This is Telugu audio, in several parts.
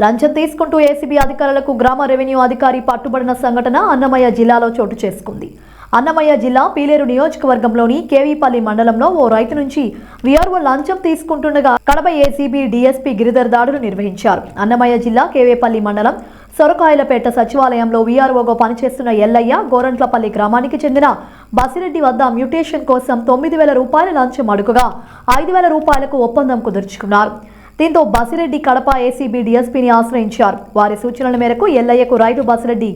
లంచం తీసుకుంటూ ఏసీబీ అధికారులకు గ్రామ రెవెన్యూ అధికారి పట్టుబడిన సంఘటన అన్నమయ్య జిల్లాలో చోటు చేసుకుంది. అన్నమయ్య జిల్లా పీలేరు నియోజకవర్గంలోని కేవీపల్లి మండలంలో ఓ రైతు నుంచి వీఆర్ఓ లంచం తీసుకుంటుండగా కడప ఏసీబీ డీఎస్పీ గిరిధర్ దాడులు నిర్వహించారు. అన్నమయ్య జిల్లా కేవీపల్లి మండలం సొరకాయలపేట సచివాలయంలో వీఆర్ఓగా పనిచేస్తున్న ఎల్లయ్య గోరంట్లపల్లి గ్రామానికి చెందిన బసిరెడ్డి వద్ద మ్యూటేషన్ కోసం 9,000 రూపాయల లంచం అడుగుగా 5,000 రూపాయలకు ఒప్పందం కుదుర్చుకున్నారు. దీంతో బసిరెడ్డి కడప ఏసీబీ డీఎస్పీని ఆశ్రయించారు. వారి సూచనల మేరకు ఎల్లయ్యకు రైతు బసిరెడ్డి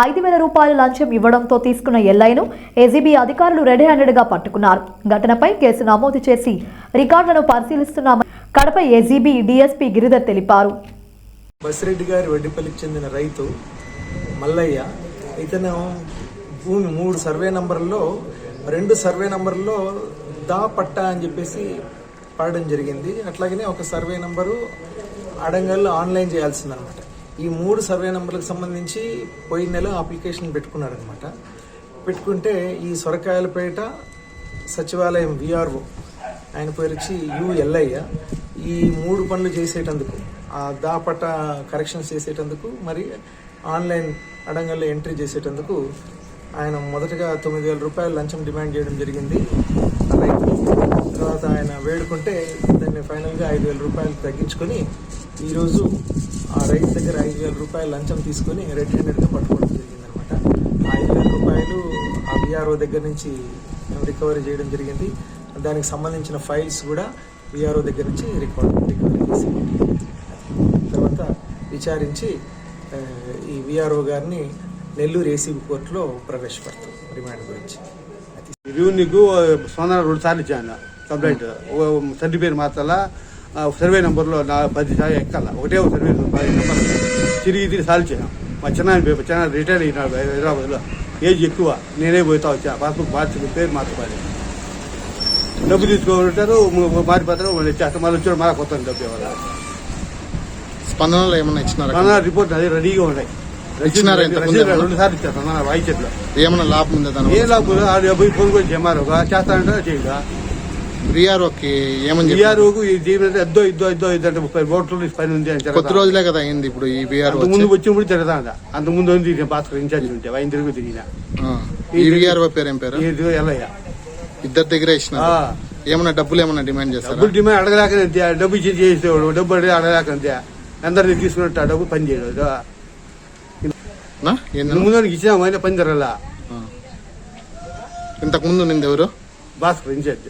5,000 రూపాయల లంచం ఇవ్వడంతో తీసుకున్న ఎల్లయ్యను ఏసీబీ అధికారులు రెడ్ హ్యాండెడ్గా పట్టుకున్నారు. ఘటనపై కేసు నమోదు చేసి రికార్డులను పరిశీలిస్తున్నామని కడప ఏసీబీ డీఎస్పీ గిరిధర్ తెలిపారు. బసిరెడ్డి గారి వడ్డిపల్లికి చెందిన రైతు మల్లయ్య ఇతను భూమి 3 సర్వే నంబర్లో 2 సర్వే నంబర్లో దా పట్టా అని చెప్పేసి పాడడం జరిగింది. అట్లాగనే ఒక సర్వే నంబరు అడంగల్లో ఆన్లైన్ చేయాల్సిందనమాట. ఈ 3 సర్వే నంబర్లకు సంబంధించి పోయిన నెల అప్లికేషన్ పెట్టుకున్నారనమాట. పెట్టుకుంటే ఈ సొరకాయలపేట సచివాలయం వీఆర్ఓ ఆయన పేరు వచ్చి ఎల్లయ్య ఈ 3 పనులు చేసేటందుకు ఆ దాపట్ట కరెక్షన్స్ చేసేటందుకు మరి ఆన్లైన్ అడంగల్లో ఎంట్రీ చేసేటందుకు ఆయన మొదటగా 9,000 రూపాయలు లంచం డిమాండ్ చేయడం జరిగింది రైతు. తర్వాత ఆయన వేడుకుంటే దాన్ని ఫైనల్గా 5,000 రూపాయలు తగ్గించుకొని ఈరోజు ఆ రైతు దగ్గర 5,000 రూపాయలు లంచం తీసుకొని రెడ్ హ్యాండెడ్గా పట్టుకోవడం జరిగిందనమాట. ఆ 5,000 రూపాయలు ఆ వీఆర్ఓ దగ్గర నుంచి రికవరీ చేయడం జరిగింది. దానికి సంబంధించిన ఫైల్స్ కూడా వీఆర్ఓ దగ్గర నుంచి రికవరీ చేసి తర్వాత విచారించి ఈ వీఆర్ఓ గారిని నెల్లూరు ఏసీబీ కోర్టులో ప్రవేశపెడతాం రిమాండ్ గురించి. రివ్యూకు స్పందన 2 సార్లు ఇచ్చాను కంప్లైంట్. సర్టిఫికేట్ మార్చాలా, సర్వే నెంబర్లో 10 సార్లు ఎక్కాల, ఒకటే ఒక సర్వే నెంబర్ తిరిగి సార్లు ఇచ్చాను. మా చిన్న రిటైర్ అయినాడు హైదరాబాద్లో, ఏజ్ ఎక్కువ, నేనే పోతా వచ్చా పాస్బుక్ మార్చి పేరు మార్చుకోవాలి. డబ్బు తీసుకోమంటారు, మారిపోతారు, మళ్ళీ చేస్తాం, మళ్ళీ వచ్చాడు మళ్ళీ కొత్త డబ్బు ఇవ్వాలి. స్పందనలో ఏమన్నా ఇచ్చినారా? స్పందన రిపోర్ట్ అది రెడీగా ఉన్నాయి. 2 సార్లు ఇచ్చారు స్పందన వాయిచెట్లో. ఏమన్నా లాభం ఉందా? ఏ లాభం? డబ్బు ఫోన్ కూడా జమారు చేస్తానంటే చేయగా వీఆర్ఓకి ఏమని వీఆర్ఓకు ఇద్దో అంటే 30 ఓట్లు పని ఉంది అని కొద్ది రోజులే కదా అయింది. ఇప్పుడు ఈ వీఆర్ఓ ముందు వచ్చినప్పుడు తిరగదా, అంత ముందు భాస్కర్ ఇన్ఛార్జ్ ఉంటే ఆయన తిరిగి తిరిగిన. ఈ వీఆర్ఓ పేరు ఏం పేరు? ఎల్లయ్య. ఇద్దరు దగ్గర ఇచ్చిన ఏమన్నా డబ్బులు ఏమన్నా డిమాండ్ చేస్తారు? డబ్బులు డిమాండ్ అడగలేకనంతే, డబ్బు ఇచ్చి చేసేవాడు, డబ్బు అడగలేకంతే, అందరినీ తీసుకున్నట్టు ఆ డబ్బు పని చేయడు. ముందు ఇచ్చినాము అయినా పని జరగల. ఇంతకు ముందు నింది ఎవరు? భాస్కర్ ఇన్ఛార్జ్.